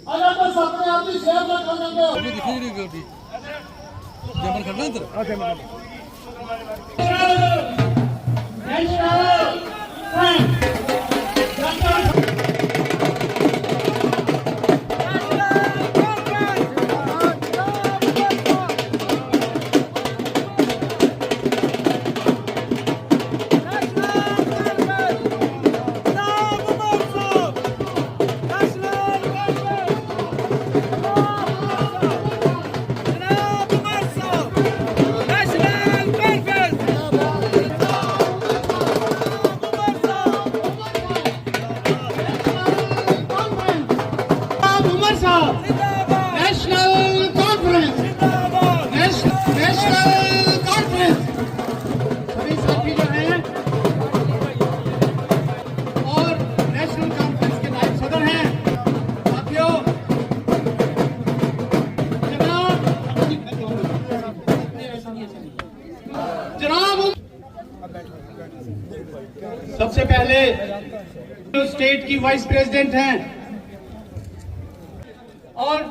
अगर तो अपने आप ही शेयर न करने के दिखाई नहीं गई जमन करना इधर सबसे पहले जो स्टेट की वाइस प्रेसिडेंट हैं और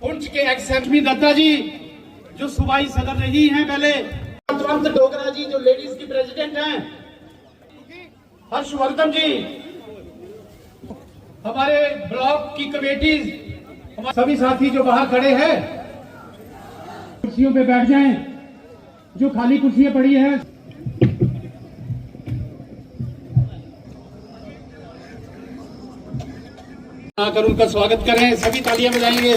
पुंछ के एक्स-एमपी दत्ता जी जो सूबाई सदर रही हैं पहले, तुरंत डोगरा जी जो लेडीज की प्रेसिडेंट हैं, हर्षवर्धन जी, हमारे ब्लॉक की कमेटीज, हमारे सभी साथी जो बाहर खड़े हैं कुर्सियों पे बैठ जाएं, जो खाली कुर्सियां पड़ी हैं आकर उनका स्वागत करें, सभी तालियां बजाएंगे।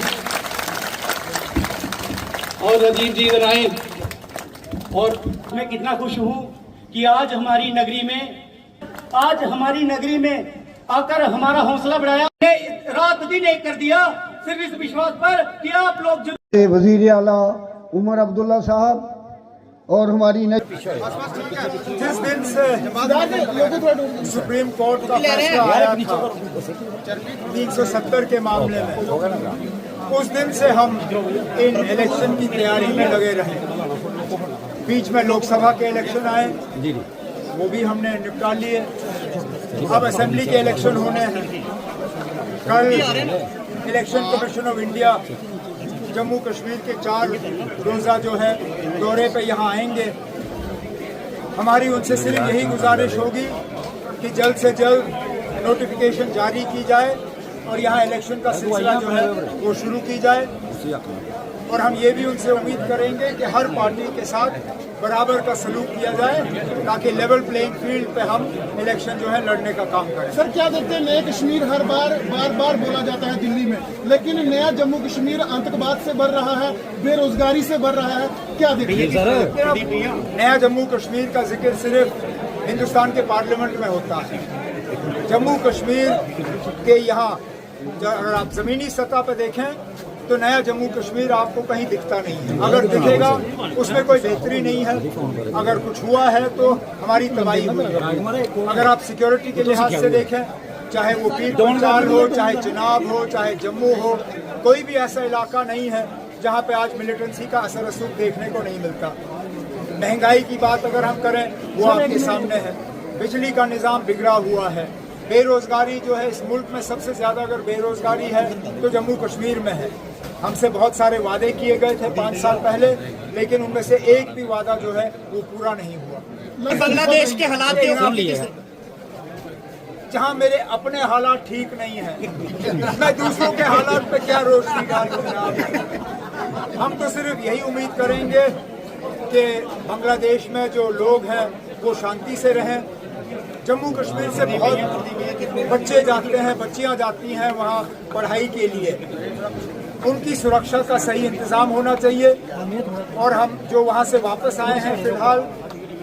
और राजीव जी इधर आए। और मैं कितना खुश हूं कि आज हमारी नगरी में आकर हमारा हौसला बढ़ाया, रात दिन एक कर दिया, सिर्फ इस विश्वास पर कि आप लोग वजीर आला उमर अब्दुल्ला साहब और हमारी जिस दिन से सुप्रीम कोर्ट का फैसला आया था 370 के मामले में, उस दिन से हम इन इलेक्शन की तैयारी में लगे रहे। बीच में लोकसभा के इलेक्शन आए, वो भी हमने निपटा लिए। अब असेंबली के इलेक्शन होने हैं। कल election commission of India Jammu Kashmir के 4 रोज़ा जो है दौरे पे यहाँ आएंगे। हमारी उनसे सिर्फ यही गुजारिश होगी कि जल्द से जल्द नोटिफिकेशन जारी की जाए और यहाँ इलेक्शन का सिलसिला जो है वो शुरू की जाए। और हम ये भी उनसे उम्मीद करेंगे कि हर पार्टी के साथ बराबर का सलूक किया जाए ताकि लेवल प्लेइंग फील्ड पे हम इलेक्शन जो है लड़ने का काम करें। सर क्या देखते हैं, नया कश्मीर हर बार बोला जाता है दिल्ली में, लेकिन नया जम्मू कश्मीर आतंकवाद से बढ़ रहा है, बेरोजगारी से बढ़ रहा है, क्या देखते हैं? नया जम्मू कश्मीर का जिक्र सिर्फ हिंदुस्तान के पार्लियामेंट में होता है। जम्मू कश्मीर के यहाँ अगर आप जमीनी सतह पर देखें तो नया जम्मू कश्मीर आपको कहीं दिखता नहीं है। अगर दिखेगा उसमें कोई बेहतरी नहीं है। अगर कुछ हुआ है तो हमारी तबाही हुई है। अगर आप सिक्योरिटी के लिहाज से देखें, चाहे वो पीर पंजाल हो, चाहे चिनाब हो, चाहे जम्मू हो, कोई भी ऐसा इलाका नहीं है जहाँ पे आज मिलिटेंसी का असर रसूख देखने को नहीं मिलता। महंगाई की बात अगर हम करें वो आपके सामने है। बिजली का निज़ाम बिगड़ा हुआ है। बेरोजगारी जो है इस मुल्क में सबसे ज्यादा अगर बेरोजगारी है तो जम्मू कश्मीर में है। हमसे बहुत सारे वादे किए गए थे 5 साल पहले, लेकिन उनमें से एक भी वादा जो है वो पूरा नहीं हुआ। बांग्लादेश के हालात जहां मेरे अपने हालात ठीक नहीं है, मैं दूसरों के हालात पे क्या रोशनी डालूंगा। हम तो सिर्फ यही उम्मीद करेंगे कि बांग्लादेश में जो लोग हैं वो शांति से रहें। जम्मू कश्मीर से बहुत बच्चे जाते हैं, बच्चियां जाती हैं वहाँ पढ़ाई के लिए। उनकी सुरक्षा का सही इंतजाम होना चाहिए। और हम जो वहाँ से वापस आए हैं, फिलहाल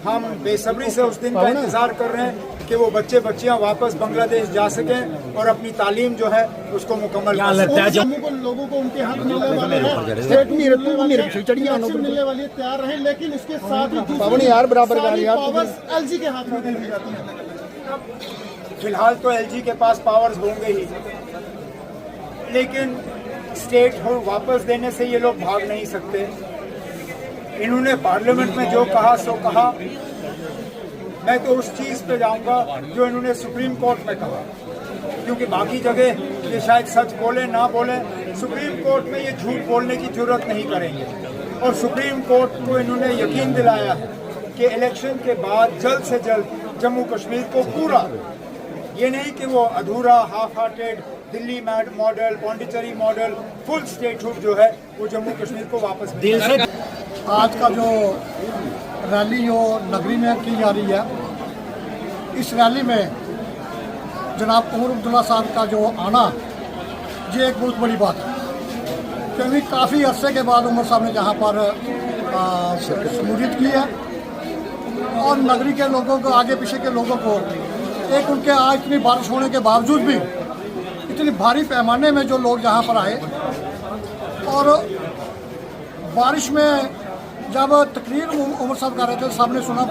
हम बेसब्री से उस दिन का इंतजार कर रहे हैं कि वो बच्चे बच्चियां वापस बांग्लादेश जा सकें और अपनी तालीम जो है उसको मुकम्मल कर सकें। जम्मू को लोगों को उनके हक मिलने वाले हैं, स्टेट मिलने वाली तैयार रहे, लेकिन उसके साथ ही पावर्स एलजी के हाथ में दे दी जाती है। फिलहाल तो एलजी के पास पावर्स होंगे ही, लेकिन स्टेट हो वापस देने से ये लोग भाग नहीं सकते। इन्होंने पार्लियामेंट में जो कहा सो कहा। मैं तो उस चीज़ पे जाऊंगा जो इन्होंने सुप्रीम कोर्ट में कहा, क्योंकि बाकी जगह ये शायद सच बोले ना बोले, सुप्रीम कोर्ट में ये झूठ बोलने की जरूरत नहीं करेंगे। और सुप्रीम कोर्ट को इन्होंने यकीन दिलाया है कि इलेक्शन के बाद जल्द से जल्द जम्मू कश्मीर को पूरा, ये नहीं कि वो अधूरा half hearted Delhi model, Pondicherry model, full statehood जो है वो जम्मू कश्मीर को वापस मिले। आज का जो रैली जो नगरी में की जा रही है, इस रैली में जनाब उमर अब्दुल्ला साहब का जो आना, ये एक बहुत बड़ी बात है, क्योंकि काफ़ी अरसे के बाद उमर साहब ने जहाँ पर शमूलियत की है और नगरी के लोगों को, आगे पीछे के लोगों को, एक उनके आज इतनी बारिश होने के बावजूद भी इतनी भारी पैमाने में जो लोग यहाँ पर आए, और बारिश में जब तकरीर उमर साहब कर रहे थे, सबने सुना,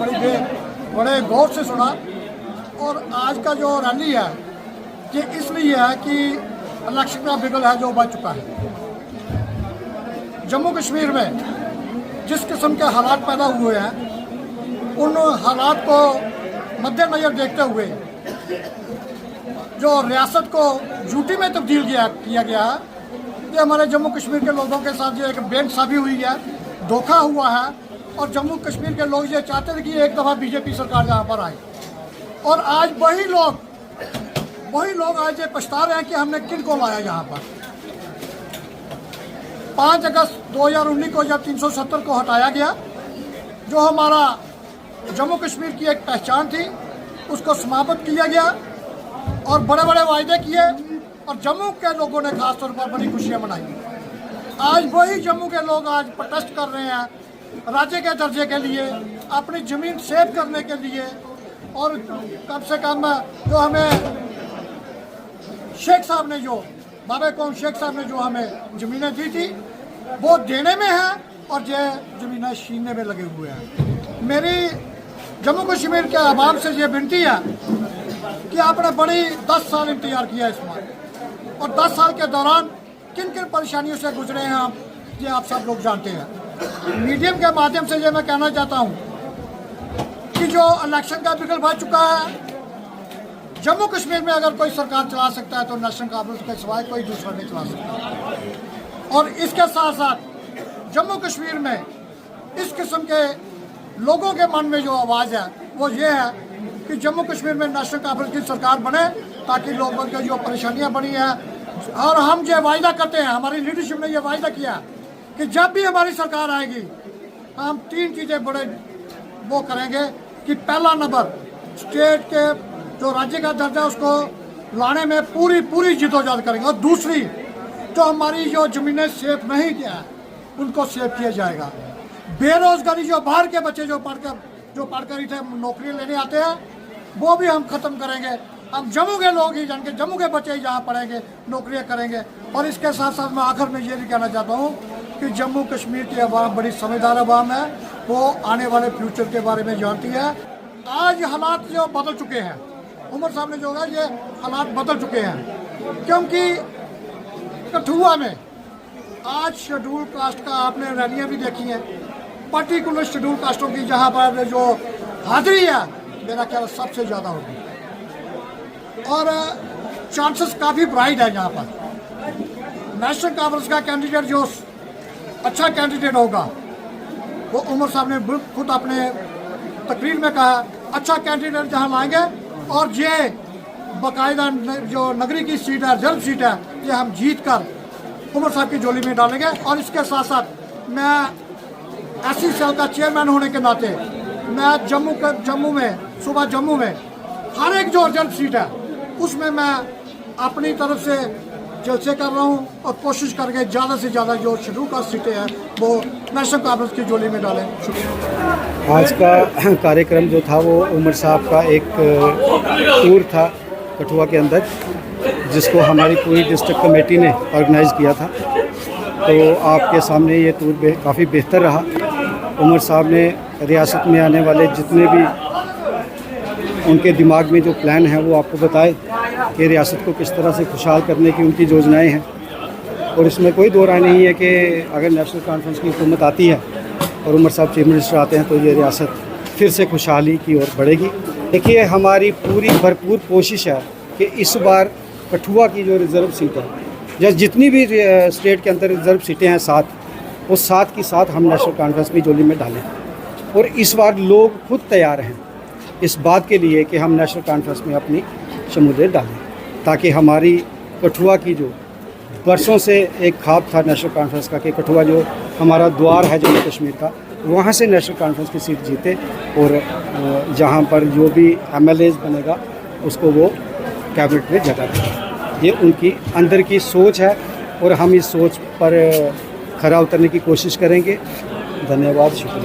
बड़े गौर से सुना। और आज का जो रैली है ये इसलिए है कि इलेक्शन का बिगल है जो बच चुका है। जम्मू कश्मीर में जिस किस्म के हालात पैदा हुए हैं, उन हालात को मद्देनजर देखते हुए जो रियासत को यूटी में तब्दील किया गया है, ये हमारे जम्मू कश्मीर के लोगों के साथ जो एक बेइंसाफी हुई है, धोखा हुआ है। और जम्मू कश्मीर के लोग ये चाहते थे कि एक दफ़ा बीजेपी सरकार यहाँ पर आए, और आज वही लोग आज ये पछता रहे हैं कि हमने किन को लाया यहाँ पर। 5 अगस्त 2019 को जब 370 को हटाया गया, जो हमारा जम्मू कश्मीर की एक पहचान थी, उसको समाप्त किया गया और बड़े बड़े वायदे किए, और जम्मू के लोगों ने खासतौर पर बड़ी खुशियाँ मनाई। आज वही जम्मू के लोग आज प्रोटेस्ट कर रहे हैं राज्य के दर्जे के लिए, अपनी ज़मीन सेव करने के लिए, और कम से कम जो हमें शेख साहब ने, जो बाबा कौम शेख साहब ने जो हमें ज़मीनें दी थी, वो देने में है और ये ज़मीनें छीनने में लगे हुए हैं। मेरी जम्मू कश्मीर के अवाम से ये विनती है कि आपने बड़ी 10 साल इंतजार किया इसमें, और 10 साल के दौरान किन किन परेशानियों से गुजरे हैं आप, ये आप सब लोग जानते हैं। मीडियम के माध्यम से ये मैं कहना चाहता हूँ कि जो इलेक्शन का बिगल बच चुका है, जम्मू कश्मीर में अगर कोई सरकार चला सकता है तो नेशनल कॉन्फ्रेंस के सिवाय कोई दूसरा नहीं चला सकता। और इसके साथ साथ जम्मू कश्मीर में इस किस्म के लोगों के मन में जो आवाज़ है वो ये है कि जम्मू कश्मीर में नेशनल कॉन्फ्रेंस की सरकार बने, ताकि लोगों की जो परेशानियाँ बनी हैं, और हम ये वायदा करते हैं, हमारी लीडरशिप ने यह वायदा किया कि जब भी हमारी सरकार आएगी, हम 3 चीज़ें बड़े वो करेंगे कि पहला नंबर, स्टेट के जो राज्य का दर्जा उसको लाने में पूरी जिद्दोजहद करेंगे, और दूसरी जो हमारी जो ज़मीनें सेव नहीं किया है उनको सेव किया जाएगा। बेरोजगारी, जो बाहर के बच्चे जो पढ़कर इधर नौकरियाँ लेने आते हैं, वो भी हम ख़त्म करेंगे। हम जम्मू के लोग ही, जान के जम्मू के बच्चे ही जहाँ पढ़ेंगे, नौकरियाँ करेंगे। और इसके साथ साथ मैं आखिर में ये भी कहना चाहता हूँ कि जम्मू कश्मीर की आवाम बड़ी समझदार आवाम है, वो आने वाले फ्यूचर के बारे में जानती है। आज हालात जो बदल चुके हैं, उमर साहब ने जो है ये हालात बदल चुके हैं, क्योंकि कठुआ में आज शेड्यूल कास्ट का आपने रैलियाँ भी देखी हैं, पर्टिकुलर शेड्यूल कास्टों की जहाँ पर जो हाजिरी है मेरा ख्याल सबसे ज़्यादा होगी, और चांसेस काफ़ी ब्राइट है। यहाँ पर नेशनल कॉन्फ्रेंस का कैंडिडेट जो अच्छा कैंडिडेट होगा, वो उमर साहब ने खुद अपने तकरीर में कहा, अच्छा कैंडिडेट जहाँ लाएंगे, और ये बाकायदा जो नगरी की सीट है, रिजर्व सीट है, ये हम जीत कर उमर साहब की झोली में डालेंगे। और इसके साथ साथ मैं एससी सेल का चेयरमैन होने के नाते मैं जम्मू में हर एक जो रिजर्व सीट है उसमें मैं अपनी तरफ से जलसे कर रहा हूँ, और कोशिश करके ज़्यादा से ज़्यादा जो शेड्यूल कास्ट सीटें हैं वो नेशनल कॉन्फ्रेंस की झोली में डालें। शुक्रिया। आज का कार्यक्रम जो था वो उमर साहब का एक टूर था कठुआ के अंदर, जिसको हमारी पूरी डिस्ट्रिक्ट कमेटी ने ऑर्गेनाइज़ किया था। तो आपके सामने ये टूर काफ़ी बेहतर रहा। उमर साहब ने रियासत में आने वाले जितने भी उनके दिमाग में जो प्लान है वो आपको बताए कि रियासत को किस तरह से खुशहाल करने की उनकी योजनाएं हैं। और इसमें कोई दो राय नहीं है कि अगर नेशनल कॉन्फ्रेंस की हुकूमत आती है और उमर साहब चीफ मिनिस्टर आते हैं तो ये रियासत फिर से खुशहाली की ओर बढ़ेगी। देखिए, हमारी पूरी भरपूर कोशिश है कि इस बार कठुआ की जो रिज़र्व सीट है या जितनी भी स्टेट के अंदर रिज़र्व सीटें हैं 7, वो 7 की 7 हम नेशनल कॉन्फ्रेंस की झोली में डालें। और इस बार लोग खुद तैयार हैं इस बात के लिए कि हम नेशनल कॉन्फ्रेंस में अपनी शमूलियत डालें, ताकि हमारी कठुआ की जो बरसों से एक ख्वाब था नेशनल कॉन्फ्रेंस का कि कठुआ जो हमारा द्वार है जम्मू कश्मीर का, वहाँ से नेशनल कॉन्फ्रेंस की सीट जीते और जहाँ पर जो भी MLAs बनेगा उसको वो कैबिनेट में जगह दें। ये उनकी अंदर की सोच है और हम इस सोच पर खरा उतरने की कोशिश करेंगे। धन्यवाद, शुक्रिया।